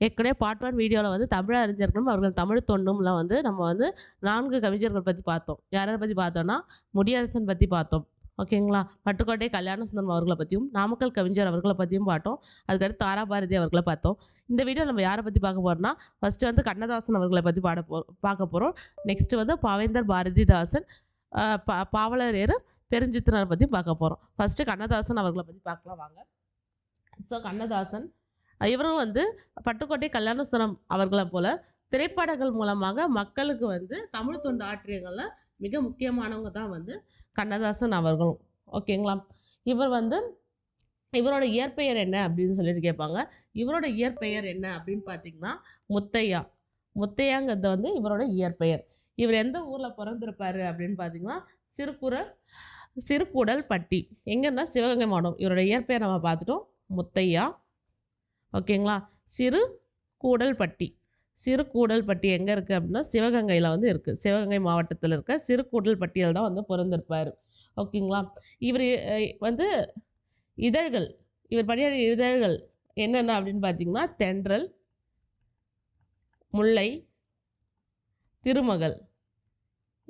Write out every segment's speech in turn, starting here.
ஏற்கனவே பார்ட் 1 வீடியோவில் வந்து தமிழ் அறிஞர்களும் அவர்கள் தமிழ் தொண்டும்ல வந்து நம்ம வந்து 4 கவிஞர்கள் பற்றி பார்த்தோம். யாரை பற்றி பார்த்தோம்னா முடியரசன் பற்றி பார்த்தோம். ஓகேங்களா? பட்டுக்கோட்டை கல்யாணசுந்தரம் அவர்களை பற்றியும், நாமக்கல் கவிஞர் அவர்களை பற்றியும் பார்த்தோம். அதுக்கடுத்து தாராபாரதி அவர்களை பார்த்தோம். இந்த வீடியோ நம்ம யாரை பற்றி பார்க்க போகிறோம்னா ஃபஸ்ட்டு வந்து கண்ணதாசன் அவர்களை பற்றி பார்க்க போகிறோம். நெக்ஸ்ட்டு வந்து பாவேந்தர் பாரதிதாசன், பாவலரேறு பெருஞ்சித்திரரை பற்றி பார்க்க போகிறோம். ஃபஸ்ட்டு கண்ணதாசன் அவர்களை பற்றி பார்க்கலாம் வாங்க. ஸோ கண்ணதாசன் இவரும் வந்து பட்டுக்கோட்டை கல்யாணசுந்தரம் அவர்களை போல திரைப்படங்கள் மூலமாக மக்களுக்கு வந்து தமிழ் தொண்டு ஆற்றியங்களில் மிக முக்கியமானவங்க தான் வந்து கண்ணதாசன் அவர்களும். ஓகேங்களா? இவர் வந்து இவரோட இயற்பெயர் என்ன அப்படின்னு சொல்லிட்டு கேட்பாங்க. இவரோட இயற்பெயர் என்ன அப்படின்னு பார்த்தீங்கன்னா முத்தையா. முத்தையாங்கிறது வந்து இவரோட இயற்பெயர். இவர் எந்த ஊரில் பிறந்திருப்பாரு அப்படின்னு பார்த்தீங்கன்னா சிறுகுடல்பட்டி. எங்கன்னா சிவகங்கை மாவட்டம். இவரோட இயற்பெயர் நம்ம பார்த்துட்டோம், முத்தையா. ஓகேங்களா? சிறுகூடல்பட்டி எங்கே இருக்குது அப்படின்னா சிவகங்கையில் வந்து இருக்குது. சிவகங்கை மாவட்டத்தில் இருக்க சிறுகூடல்பட்டியில் தான் வந்து பிறந்திருப்பார். ஓகேங்களா? இவர் வந்து இதழ்கள், இவர் பணியாற்றிய இதழ்கள் என்னென்ன அப்படின்னு பார்த்தீங்கன்னா தென்றல், முல்லை, திருமகள்.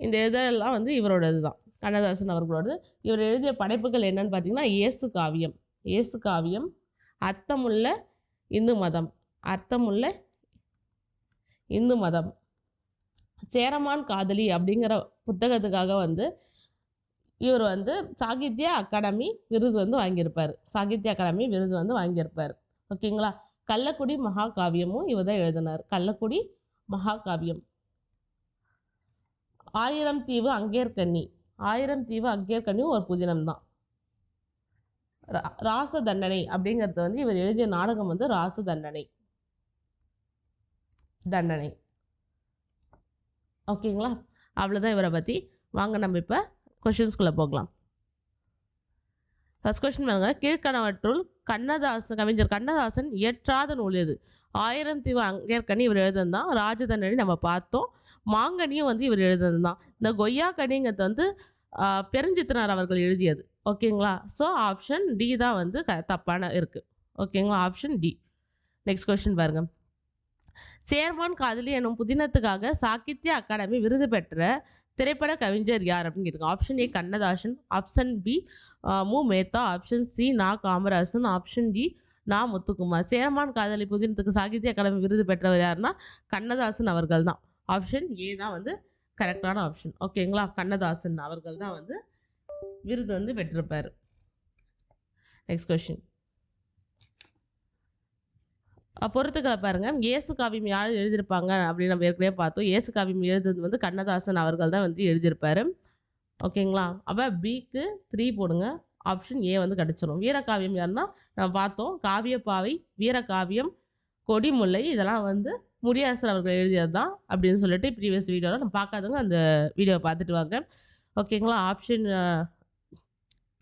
இந்த இதழெல்லாம் வந்து இவரோடது தான், கண்ணதாசன் அவர்களோடது. இவர் எழுதிய படைப்புகள் என்னென்னு பார்த்தீங்கன்னா இயேசு காவியம், அர்த்தமுள்ள இந்து மதம், சேரமான் காதலி அப்படிங்கிற புத்தகத்துக்காக வந்து இவர் வந்து சாகித்ய அகாடமி விருது வந்து வாங்கியிருப்பார். ஓகேங்களா? கள்ளக்குடி மகாகாவியமும் இவர் தான் எழுதினார். கள்ளக்குடி மகாகாவியம். ஆயிரம் தீவு அங்கேற்கண்ணியும் ஒரு புதினம் தான். ராச தண்டனை அப்படிங்கிறது வந்து இவர் எழுதிய நாடகம் வந்து ராச தண்டனை. ஓகேங்களா? அவ்வளோதான் இவரை பற்றி. வாங்க நம்ம இப்போ கொஷின்ஸ்குள்ளே போகலாம். ஃபர்ஸ்ட் கொஸ்டின் பாருங்க. கீழ்கணவற்றுள் கவிஞர் கண்ணதாசன் இயற்றாத நூல் எது? ஆயிரம் தீவு அங்கேற்கனி இவர் எழுதுனது தான். ராஜதண்டனை நம்ம பார்த்தோம். மாங்கனியும் வந்து இவர் எழுதுனது தான். இந்த கொய்யா கனிங்கிறது வந்து பெருஞ்சித்திரனார் அவர்கள் எழுதியது. ஓகேங்களா? ஸோ ஆப்ஷன் டி தான் வந்து தப்பான இருக்குது. ஓகேங்களா? Option D. நெக்ஸ்ட் கொஸ்டின் பாருங்க. சேர்மான் காதலி எனும் புதினத்துக்காக சாகித்ய அகாடமி விருது பெற்ற திரைப்பட கவிஞர் யார் அப்படின்னு கேட்குறாங்க. Option A Kannadasan, option B Mu Metha, option C நா காமராசன், ஆப்ஷன் டி நா முத்துக்குமார். சேரமான் காதலி புதினத்துக்கு சாகித்ய அகாடமி விருது பெற்றவர் யாருன்னா கண்ணதாசன் அவர்கள் தான். ஆப்ஷன் ஏ தான் வந்து கரெக்டான ஆப்ஷன். ஓகேங்களா? கண்ணதாசன் அவர்கள் தான் வந்து விருது வந்து பெற்றிருப்பார். Next question. பொறுத்துக்களை பாருங்கள். இயேசு காவியம் யார் எழுதியிருப்பாங்க அப்படின்னு நம்ம ஏற்கனவே பார்த்தோம். இயேசு காவியம் எழுதுறது வந்து கண்ணதாசன் அவர்கள் தான் வந்து எழுதியிருப்பார். ஓகேங்களா? அப்போ பிக்கு 3 போடுங்க. ஆப்ஷன் ஏ வந்து கிடச்சிரும். வீரகாவியம் யாருன்னா நம்ம பார்த்தோம், காவியப்பாவை, வீரகாவியம், கொடிமுல்லை இதெல்லாம் வந்து முடியரசன் அவர்கள் எழுதியது தான் அப்படின்னு சொல்லிட்டு ப்ரீவியஸ் வீடியோவில் நம்ம பார்க்காதவங்க அந்த வீடியோவை பார்த்துட்டு வாங்க. ஓகேங்களா? ஆப்ஷன்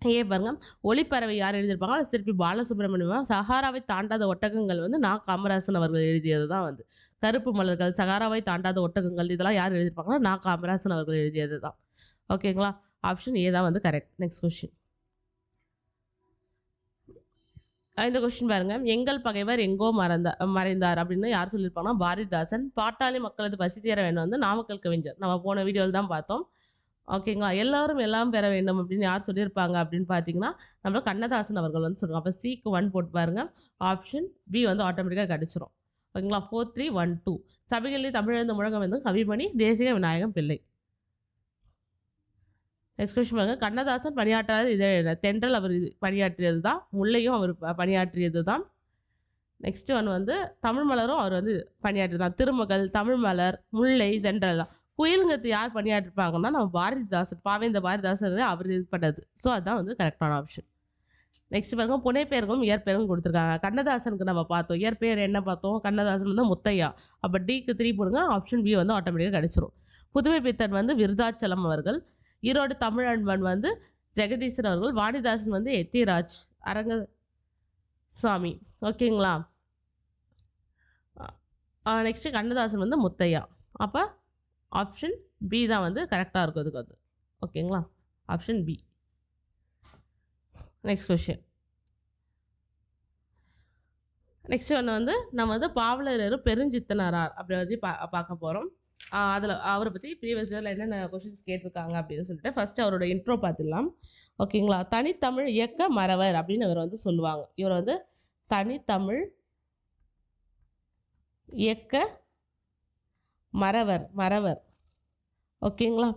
ஏ பாருங்க. ஒளிப்பறவை யார் எழுதியிருப்பாங்க? சிற்பி பாலசுப்ரமணியம். சஹாராவை தாண்டாத ஒட்டகங்கள் வந்து நா காமராசன் அவர்கள் எழுதியது தான் வந்து. கருப்பு மலர்கள், சஹாராவை தாண்டாத ஒட்டகங்கள் இதெல்லாம் யார் எழுதியிருப்பாங்கன்னா நா காமராசன் அவர்கள் எழுதியது தான். ஓகேங்களா? ஆப்ஷன் ஏ தான் வந்து கரெக்ட். Next question. இந்த கொஸ்டின் பாருங்க. எங்கள் பகைவர் எங்கோ மறைந்தார் அப்படின்னு யார் சொல்லியிருப்பாங்கன்னா பாரதிதாசன். பாட்டாளி மக்களது பசி தீர வேண்டும் வந்து நாமக்கல் கவிஞர். நம்ம போன வீடியோவில் தான் பார்த்தோம். ஓகேங்களா? எல்லாரும் எல்லாம் பெற வேண்டும் அப்படின்னு யார் சொல்லியிருப்பாங்க அப்படின்னு பார்த்தீங்கன்னா நம்ம கண்ணதாசன் அவர்கள் வந்து சொல்லுவாங்க. அப்போ சிக்கு 1 போட்டு பாருங்க. ஆப்ஷன் பி வந்து ஆட்டோமேட்டிக்காக கிடச்சிரும். ஓகேங்களா? 4 3 1 2. சபைகளில் தமிழெழுந்த முழக்கம் வந்து கவிமணி தேசிக விநாயகம் பிள்ளை. நெக்ஸ்ட் கொஸ்டின் பாருங்க. கண்ணதாசன் பணியாற்றாத இதை தென்றல் அவர் பணியாற்றியது தான். முல்லையும் அவர் பணியாற்றியது தான். நெக்ஸ்ட் ஒன் வந்து தமிழ் மலரும் அவர் வந்து பணியாற்றியது தான். திருமகள், தமிழ் மலர், முல்லை, தென்றல் தான். குயிலுங்கிறது யார் பணியாற்றிருப்பாங்கன்னா நம்ம பாரதிதாசன், பாவேந்தர் பாரதிதாசன் அவர் இது பண்ணது. ஸோ அதுதான் வந்து கரெக்டான ஆப்ஷன். நெக்ஸ்ட் பாருங்க. புனைப்பெயர்களும் இயற்பெயரும் கொடுத்துருக்காங்க. கண்ணதாசனுக்கு நம்ம பார்த்தோம். இயற்பெயர் என்ன பார்த்தோம்? கண்ணதாசன் வந்து முத்தையா. அப்போ டிக்கு 3 போடுங்க. ஆப்ஷன் பி வந்து ஆட்டோமேட்டிக்காக கிடச்சிரும். புதுமை பித்தன் வந்து விருதாச்சலம் அவர்கள். ஈரோடு தமிழன்பன் வந்து ஜெகதீசன் அவர்கள். வாணிதாசன் வந்து எத்திராஜ் அரங்கசாமி. ஓகேங்களா? நெக்ஸ்ட்டு கண்ணதாசன் வந்து முத்தையா. அப்போ ஆப்ஷன் பி தான் வந்து கரெக்டாக இருக்கும் அதுக்கு வந்து. ஓகேங்களா? Option B. Next question. Next ஒன்று வந்து நம்ம வந்து பாவலரேறு பெருஞ்சித்தனாரார் அப்படி பற்றி பார்க்க போகிறோம். அதில் அவரை பற்றி ப்ரீவியஸ் இயரில் என்னென்ன கொஷின்ஸ் கேட்டிருக்காங்க அப்படின்னு சொல்லிட்டு ஃபர்ஸ்ட் அவரோட இன்ட்ரோ பார்த்துடலாம். ஓகேங்களா. தனித்தமிழ் இயக்க மறவர் அப்படின்னு இவர் வந்து சொல்லுவாங்க. இவர் வந்து தனித்தமிழ் இயக்க மறவர். ஓகேங்களா.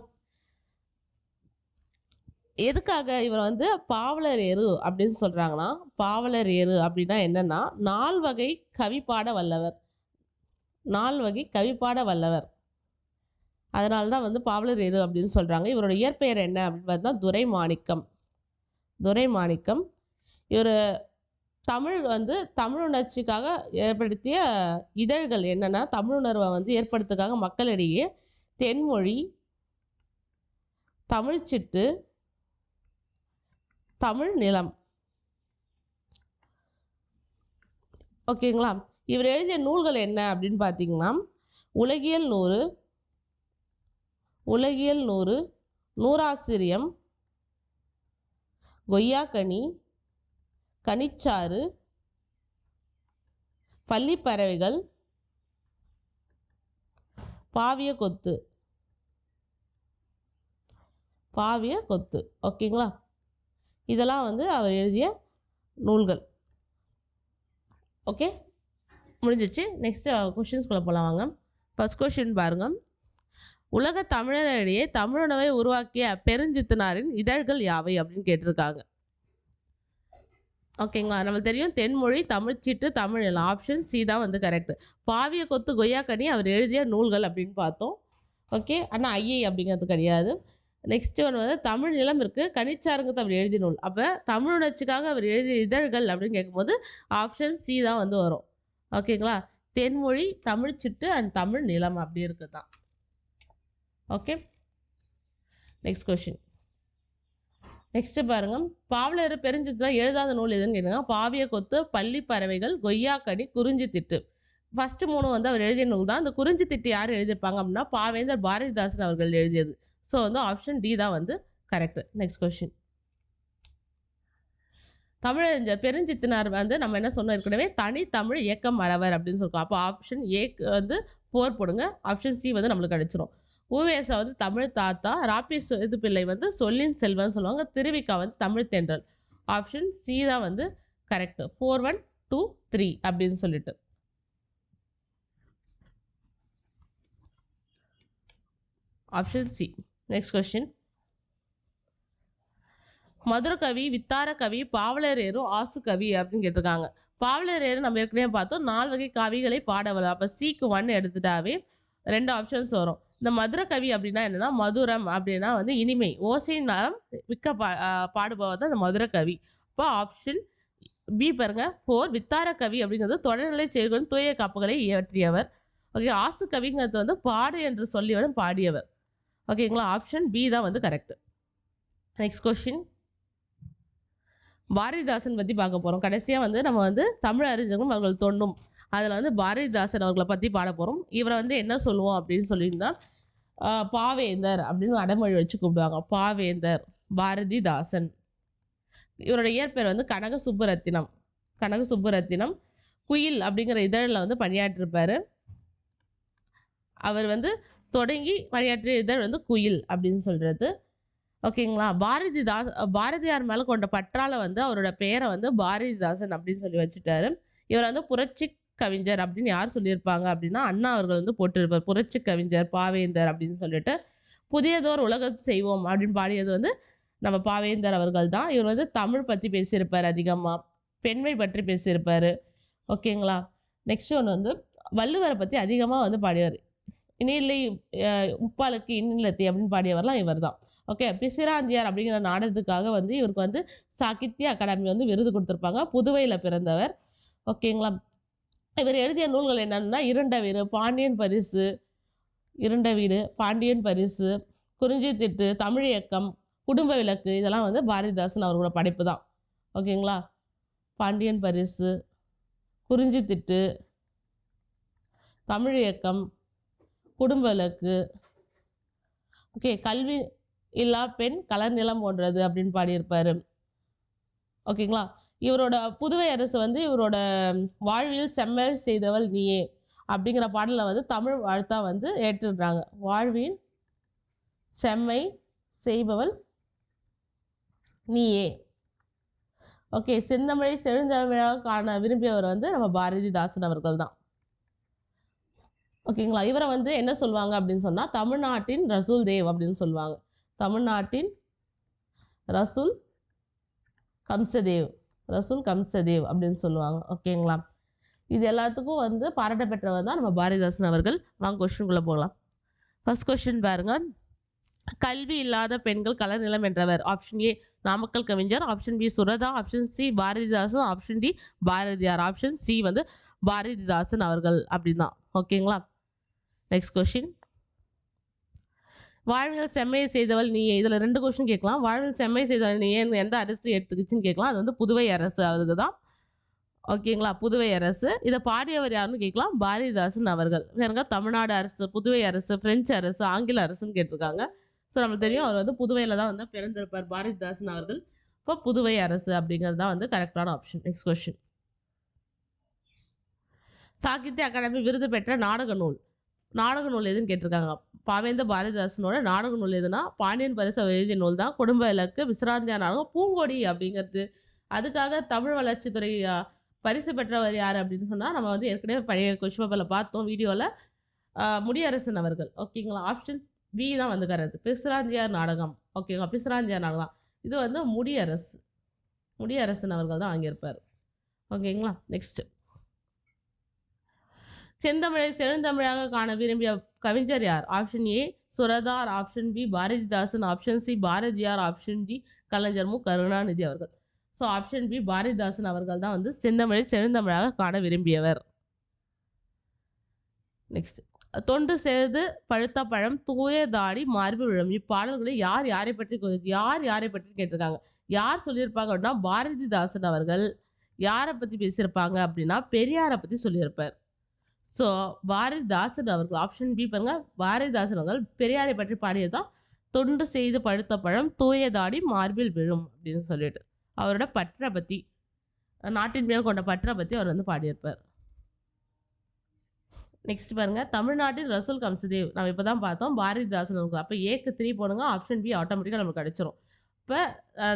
எதுக்காக இவர் வந்து பாவலரேறு அப்படின்னு சொல்கிறாங்கன்னா, பாவலரேறு அப்படின்னா என்னென்னா 4 வகை கவி பாட வல்லவர். 4 வகை கவி பாட வல்லவர். அதனால தான் வந்து பாவலரேறு அப்படின்னு சொல்கிறாங்க. இவரோட இயற்பெயர் என்ன அப்படின்னு பார்த்தா துரைமாணிக்கம். இவர் தமிழ் வந்து தமிழ் உணர்ச்சிக்காக ஏற்படுத்திய இதழ்கள் என்னென்னா, தமிழுணர்வை வந்து ஏற்படுத்துக்காக மக்களிடையே தென்மொழி, தமிழ்ச்சிட்டு, தமிழ் நிலம். ஓகேங்களா. இவர் எழுதிய நூல்கள் என்ன அப்படின்னு பார்த்தீங்கன்னா, உலகியல் 100, நூறாசிரியம், கொய்யாக்கனி, கனிச்சாறு, பள்ளிப்பறவைகள், பாவிய கொத்து. ஓகேங்களா. இதெல்லாம் வந்து அவர் எழுதிய நூல்கள். ஓகே, முடிஞ்சிச்சு. நெக்ஸ்ட் கொஷின்ஸ்குள்ளே போகலாம் வாங்க. ஃபர்ஸ்ட் கொஷின் பாருங்க. உலக தமிழரிடையே தமிழுணவை உருவாக்கிய பெருஞ்சித்தனாரின் இதழ்கள் யாவை அப்படின்னு கேட்டிருக்காங்க. ஓகேங்களா. நம்மளுக்கு தெரியும் தென்மொழி, தமிழ்ச்சிட்டு, தமிழ் நிலம். ஆப்ஷன் சி தான் வந்து கரெக்ட். பாவிய கொத்து, கொய்யாக்கனி அவர் எழுதிய நூல்கள் அப்படின்னு பார்த்தோம். ஓகே, ஆனால் ஐஏ அப்படிங்கிறது கிடையாது. நெக்ஸ்ட் ஒன்று வந்து தமிழ் நிலம் இருக்குது, கனிச்சாருங்கிறது அவர் எழுதிய நூல். அப்போ தமிழ் உணர்ச்சிக்காக அவர் எழுதிய இதழ்கள் அப்படின்னு கேட்கும்போது ஆப்ஷன் சி தான் வந்து வரும். ஓகேங்களா. தென்மொழி, தமிழ்ச்சிட்டு அண்ட் தமிழ் நிலம் அப்படி இருக்குது தான். Okay, next question. நெக்ஸ்ட்டு பாருங்க. பாவலரேறு பெருஞ்சித்தனார் எழுதாத நூல் எதுன்னு கேட்டாங்க. பாவிய கொத்து, பள்ளிப்பறவைகள், கொய்யாக்கனி, குறிஞ்சித்திட்டு. ஃபர்ஸ்ட் 3 வந்து அவர் எழுதிய நூல் தான். இந்த குறிஞ்சித்திட்டு யார் எழுதியிருப்பாங்க அப்படின்னா பாவேந்தர் பாரதிதாசன் அவர்கள் எழுதியது. ஸோ வந்து ஆப்ஷன் டி தான் வந்து கரெக்ட். Next question. தமிழறிஞர் பெருஞ்சித்தனார் வந்து நம்ம என்ன சொன்னோம் ஏற்கனவே, தனித்தமிழ் இயக்கம் மறவர் அப்படின்னு சொல்லுவோம். அப்போ ஆப்ஷன் ஏக்கு வந்து 4 போடுங்க. ஆப்ஷன் சி வந்து நம்மளுக்கு கிடைச்சிரும். உவேசா வந்து தமிழ் தாத்தா, ராபி இது பிள்ளை வந்து சொல்லின் செல்வன் சொல்லுவாங்க, திருவிக்கா வந்து தமிழ் தென்றல். ஆப்ஷன் சி தான் வந்து கரெக்ட். 4, 1, 2, 3 அப்படின்னு சொல்லிட்டு. Option C. Next question. மதுரகவி, வித்தாரகவி, பாவலரேறு, ஆசுகவி அப்படின்னு கேட்டிருக்காங்க. பாவலரேறு நம்ம ஏற்கனவே பார்த்தோம் 4 வகை கவிகளை பாடவல. அப்போ சிக்கு 1 எடுத்துட்டாவே 2 ஆப்ஷன்ஸ் வரும். இந்த மதுரகவி அப்படின்னா என்னன்னா, மதுரம் அப்படின்னா வந்து இனிமை, ஓசையின் நலம் மிக்க பாடுபவர் தான் இந்த மதுரகவி. இப்போ ஆப்ஷன் பி பாருங்க 4. வித்தாரகவி அப்படிங்கிறது தொடர்நிலை செயல்களின் தூய காப்புகளை இயற்றியவர். ஓகே, ஆசுகவிங்கிறது வந்து பாடு என்று சொல்லியவரும் பாடியவர். ஓகேங்களா. ஆப்ஷன் பி தான் வந்து கரெக்ட். Next question. பாரதிதாசன் பற்றி பார்க்க போகிறோம். கடைசியாக வந்து நம்ம வந்து தமிழ் அறிஞர்களும் அவர்கள் தோண்டும் அதில் வந்து பாரதிதாசன் அவர்களை பற்றி பாட போகிறோம். இவரை வந்து என்ன சொல்லுவோம் அப்படின்னு சொல்லியிருந்தா பாவேந்தர் அப்படின்னு அடைமொழி வச்சு கூப்பிடுவாங்க. பாவேந்தர் பாரதிதாசன். இவரோட இயற்பெயர் வந்து கனக சுப்புரத்தினம். குயில் அப்படிங்கிற இதழில் வந்து பணியாற்றிருப்பார். அவர் வந்து தொடங்கி பணியாற்றிய இதழ் வந்து குயில் அப்படின்னு சொல்கிறது. ஓகேங்களா. பாரதியார் மேலே கொண்ட பற்றால வந்து அவரோட பெயரை வந்து பாரதிதாசன் அப்படின்னு சொல்லி வச்சுட்டாரு. இவர் வந்து புரட்சி கவிஞர் அப்படின்னு யார் சொல்லியிருப்பாங்க அப்படின்னா அண்ணா அவர்கள் வந்து போட்டிருப்பார். புரட்சி கவிஞர் பாவேந்தர் அப்படின்னு சொல்லிட்டு. புதியதோர் உலகம் செய்வோம் அப்படின்னு பாடியது வந்து நம்ம பாவேந்தர் அவர்கள் தான். இவர் வந்து தமிழ் பற்றி பேசியிருப்பார், அதிகமாக பெண்மை பற்றி பேசியிருப்பார். ஓகேங்களா. நெக்ஸ்ட் ஒன்று வந்து வள்ளுவரை பற்றி அதிகமாக வந்து பாடியவர். இனிலை உப்பாலுக்கு இன்னிலத்தை அப்படின்னு பாடியவர்லாம் இவர் தான். ஓகே, பிசிராந்தியார் அப்படிங்கிற நாடகத்துக்காக வந்து இவருக்கு வந்து சாகித்ய அகாடமி வந்து விருது கொடுத்துருப்பாங்க. புதுவையில் பிறந்தவர். ஓகேங்களா. இவர் எழுதிய நூல்கள் என்னன்னா இருண்ட வீடு, பாண்டியன் பரிசு, குறிஞ்சித்திட்டு, தமிழ் இயக்கம், குடும்ப விளக்கு, இதெல்லாம் வந்து பாரதிதாசன் அவர்களோட படைப்பு தான். ஓகேங்களா. பாண்டியன் பரிசு, குறிஞ்சித்திட்டு, தமிழ் இயக்கம், குடும்ப விளக்கு. ஓகே, கல்வி இல்லா பெண் கலர் நிலம் போன்றது அப்படின்னு பாடியிருப்பார். ஓகேங்களா. இவரோட புதுவை அரசு வந்து இவரோட வாழ்வில் செம்மை செய்தவள் நீயே அப்படிங்கிற பாடலில் வந்து தமிழ் வாழ்த்தா வந்து ஏற்றுடுறாங்க. வாழ்வில் செம்மை செய்பவள் நீயே. ஓகே, செந்தமிழை செழுந்தமிழாக காண விரும்பியவர் வந்து நம்ம பாரதிதாசன் அவர்கள் தான். ஓகேங்களா. இவரை வந்து என்ன சொல்லுவாங்க அப்படின்னு சொன்னால் தமிழ்நாட்டின் ரசூல் தேவ் அப்படின்னு சொல்லுவாங்க. தமிழ்நாட்டின் ரசூல் கம்சதேவ், ரசூல் கம்சதேவ் அப்படின்னு சொல்லுவாங்க. ஓகேங்களா. இது எல்லாத்துக்கும் வந்து பாராட்ட பெற்றவர் தான் நம்ம பாரதிதாசன் அவர்கள். வாங்க கொஸ்டின்குள்ளே போகலாம். ஃபர்ஸ்ட் கொஸ்டின் பாருங்க. கல்வி இல்லாத பெண்கள் கலர்நிலம் வென்றவர். ஆப்ஷன் ஏ நாமக்கல் கவிஞர், option B Suratha, option C Bharathidasan, option D Bharathiyar, option C வந்து பாரதிதாசன் அவர்கள் அப்படின்னு தான். ஓகேங்களா. Next question. வாழ்வில் செம்மையை செய்தவள் நீயே. இதில் 2 கொஸ்டின் கேட்கலாம். வாழ்வில் செம்மை செய்தவள் நீயேன்னு எந்த அரசு எடுத்துக்கிச்சுன்னு கேட்கலாம். அது வந்து புதுவை அரசு அதுக்கு தான். ஓகேங்களா. புதுவை அரசு. இதை பாடியவர் யாருன்னு கேட்கலாம். பாரதிதாசன் அவர்கள். எனக்கு தமிழ்நாடு அரசு, புதுவை அரசு, பிரெஞ்சு அரசு, ஆங்கில அரசுன்னு கேட்டிருக்காங்க. ஸோ நமக்கு தெரியும் அவர் வந்து புதுவையில் தான் வந்து பிறந்திருப்பார் பாரதிதாசன் அவர்கள். இப்போ புதுவை அரசு அப்படிங்கிறது தான் வந்து கரெக்டான option. Next question. Sahitya Akademi விருது பெற்ற நாடக நூல். நாடக நூல் எதுன்னு கேட்டிருக்காங்க. பாவேந்த பாரதிதாசனோட நாடக நூல் எதுனா பாண்டியன் பரிசு எழுதிய நூல் தான் குடும்ப இலக்கு, விசிராந்தியா நாடகம், பூங்கொடி அப்படிங்கிறது. அதுக்காக தமிழ் வளர்ச்சித்துறை பரிசு பெற்றவர் யார் அப்படின்னு சொன்னால் நம்ம வந்து ஏற்கனவே பழைய கொஸ்டின் பேப்பரில் பார்த்தோம் வீடியோவில், முடியரசன் அவர்கள். ஓகேங்களா. ஆப்ஷன் பி தான் வந்து கரெக்ட். பிசிராந்தியார் நாடகம். ஓகேங்களா. பிசிராந்தியார் நாடகம் இது வந்து முடியரசன் அவர்கள் தான் வாங்கியிருப்பார். ஓகேங்களா. நெக்ஸ்ட். செந்தமிழை செழுந்தமிழாக காண விரும்பிய கவிஞர் யார்? Option A Suradhar, option B Bharathidasan, option C Bharathiyar, option D Kalaignar மு கருணாநிதி அவர்கள். ஸோ ஆப்ஷன் பி பாரதிதாசன் அவர்கள் தான் வந்து செந்தமிழை செழுந்தமிழாக காண விரும்பியவர். நெக்ஸ்ட். தொண்டு செய்து பழுத்த பழம் தூய தாடி மார்பு விழும். இப்பாடல்களை யார் யாரை பற்றி கேட்டிருக்காங்க. யார் சொல்லியிருப்பாங்க அப்படின்னா பாரதிதாசன் அவர்கள். யாரை பற்றி பேசியிருப்பாங்க அப்படின்னா பெரியாரை பற்றி சொல்லியிருப்பார். ஸோ பாரதிதாசன் அவர்கள். ஆப்ஷன் பி பாருங்க. பாரதிதாசன் அவர்கள் பெரியாரை பற்றி பாடியதான் தொண்டு செய்து பழுத்த பழம் தூய தாடி மார்பில் விழும் அப்படின்னு சொல்லிட்டு அவரோட பற்றை பற்றி, நாட்டின் மேல் கொண்ட பற்றை பற்றி அவர் வந்து பாடியிருப்பார். நெக்ஸ்ட் பாருங்க. தமிழ்நாட்டின் ரசூல் கம்சதேவ் நம்ம இப்போ தான் பார்த்தோம் பாரதிதாசன் அவர்கள். அப்போ ஏக்கு 3 போடுங்க. ஆப்ஷன் பி ஆட்டோமேட்டிக்காக நமக்கு கிடைச்சிரும். இப்போ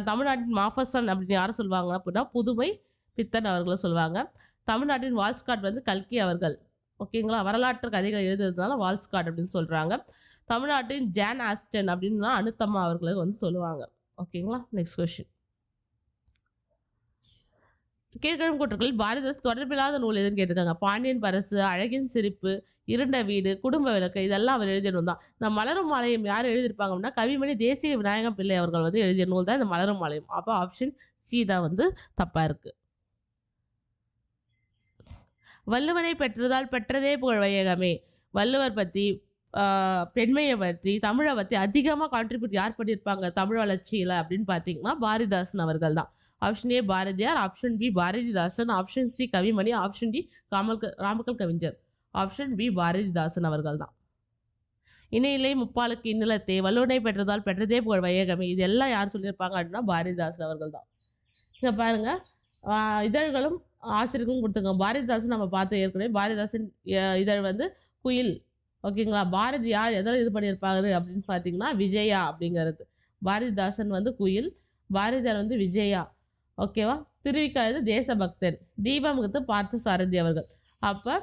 தமிழ்நாட்டின் மாஃபசன் அப்படின்னு யாரை சொல்லுவாங்க அப்படின்னா புதுமை பித்தன் அவர்களை சொல்லுவாங்க. தமிழ்நாட்டின் வால்ஸ்காட் வந்து கல்கி அவர்கள். ஓகேங்களா. வரலாற்று கதைகள் எழுதுறதுனால வால்ஸ்காட் அப்படின்னு சொல்கிறாங்க. தமிழ்நாட்டின் ஜான் ஆஸ்டன் அப்படின்னா அனுத்தம்மா அவர்களுக்கு வந்து சொல்லுவாங்க. ஓகேங்களா. Next question. கீழ்கணும் கூற்றுகளில் பாரதிதாசன் தொடர்பில்லாத நூல் எதுன்னு கேட்டிருக்காங்க. பாண்டியன் பரசு, அழகின் சிரிப்பு, இருண்ட வீடு, குடும்ப விளக்கு இதெல்லாம் அவர் எழுதிய நூல் தான். இந்த மலரும் மாலையும் யார் எழுதியிருப்பாங்க அப்படின்னா கவிமணி தேசிய விநாயகம் பிள்ளை அவர்கள் வந்து எழுதிய நூல் தான் இந்த மலரும் மாலையும். அப்போ ஆப்ஷன் சி தான் வந்து தப்பாக இருக்கு. வள்ளுவனை பெற்றதால் பெற்றதே புகழ் வையகமே. வள்ளுவர் பற்றி, பெண்மையை பற்றி, தமிழை பற்றி அதிகமாக கான்ட்ரிபியூட் யார் பண்ணியிருப்பாங்க தமிழ் வளர்ச்சியில் அப்படின்னு பார்த்தீங்கன்னா பாரதிதாசன் அவர்கள் தான். Option A Bharathiyar, option B Bharathidasan, option C Kavimani, option D ராமக்கல் கவிஞர். ஆப்ஷன் பி பாரதிதாசன் அவர்கள் தான். இணையிலே முப்பாலுக்கு இந்நிலத்தே வள்ளுவனை பெற்றதால் பெற்றதே புகழ் வையகமே இது எல்லாம் யார் சொல்லியிருப்பாங்க அப்படின்னா பாரதிதாசன் அவர்கள் தான். இங்கே பாருங்க. இதழ்களும் ஆசிரியர்களும் கொடுத்துருக்காங்க. பாரதிதாசன் நம்ம பார்த்தோம் ஏற்கனவே. பாரதிதாசன் இதழ் வந்து குயில். ஓகேங்களா. பாரதியார் எதில் இது பண்ணியிருப்பாரு அப்படின்னு பார்த்தீங்கன்னா விஜயா அப்படிங்கிறது. பாரதிதாசன் வந்து குயில், பாரதியார் வந்து விஜயா. ஓகேவா. திருவிக்கா இது தேசபக்தன், தீபமுகத்து பார்த்த சாரதி அவர்கள். அப்போ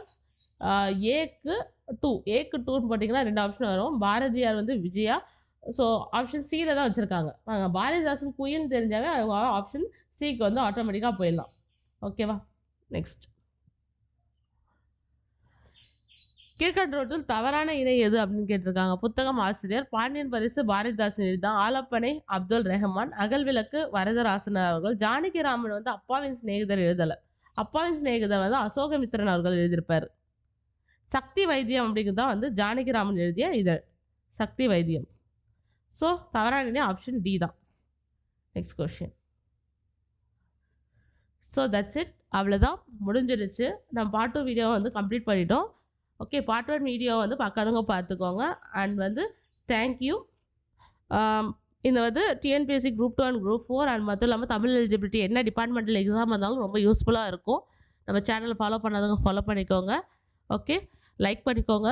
ஏக்கு 2ன்னு போட்டிங்கன்னா 2 ஆப்ஷன் வரும். பாரதியார் வந்து விஜயா. ஸோ ஆப்ஷன் சியில் தான் வச்சுருக்காங்க. பாரதிதாசன் குயில்னு தெரிஞ்சாவே அவங்க ஆப்ஷன் சிக்கு வந்து ஆட்டோமேட்டிக்காக போயிடலாம். ஓகேவா. நெக்ஸ்ட். கீழ்கண்டவற்றில் தவறான இணை எது அப்படின்னு கேட்டிருக்காங்க. புத்தகம் ஆசிரியர் பாண்டியன் பரிசு பாரதிதாசன் எழுதிதான், ஆலப்பனை அப்துல் ரஹ்மான், அகல்விளக்கு வரதராசன் அவர்கள். ஜானகிராமன் வந்து அப்பாவின் சிநேகிதர் எழுதலை. அப்பாவின் சிநேகிதர் வந்து அசோகமித்திரன் அவர்கள் எழுதியிருப்பார். சக்தி வைத்தியம் அப்படிங்கிறது தான் வந்து ஜானகிராமன் எழுதிய இதழ் சக்தி வைத்தியம். ஸோ தவறான இணை ஆப்ஷன் டி தான். Next question. So that's it. அவ்வளோதான், முடிஞ்சிடுச்சு. நம்ம பார்ட் 2 வீடியோவை வந்து கம்ப்ளீட் பண்ணிட்டோம். ஓகே, பார்ட் 1 வீடியோ வந்து பார்க்காதவங்க பார்த்துக்கோங்க. அண்ட் வந்து தேங்க்யூ. இந்த வந்து TNPSC group 2 and group 4 and மட்டும் இல்லாமல் தமிழ் எலிஜிபிலிட்டி என்ன டிபார்ட்மெண்டல் எக்ஸாம் இருந்தாலும் ரொம்ப யூஸ்ஃபுல்லாக இருக்கும். நம்ம சேனலை ஃபாலோ பண்ணாதவங்க ஃபாலோ பண்ணிக்கோங்க. ஓகே, லைக் பண்ணிக்கோங்க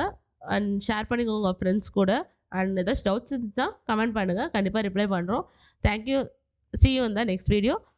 அண்ட் ஷேர் பண்ணிக்கோங்க உங்கள் ஃப்ரெண்ட்ஸ் கூட. அண்ட் ஏதாச்சும் டவுட்ஸ் இருந்துச்சுன்னா கமெண்ட் பண்ணுங்கள், கண்டிப்பாக ரிப்ளை பண்ணுறோம். Thank you. See you in the next video.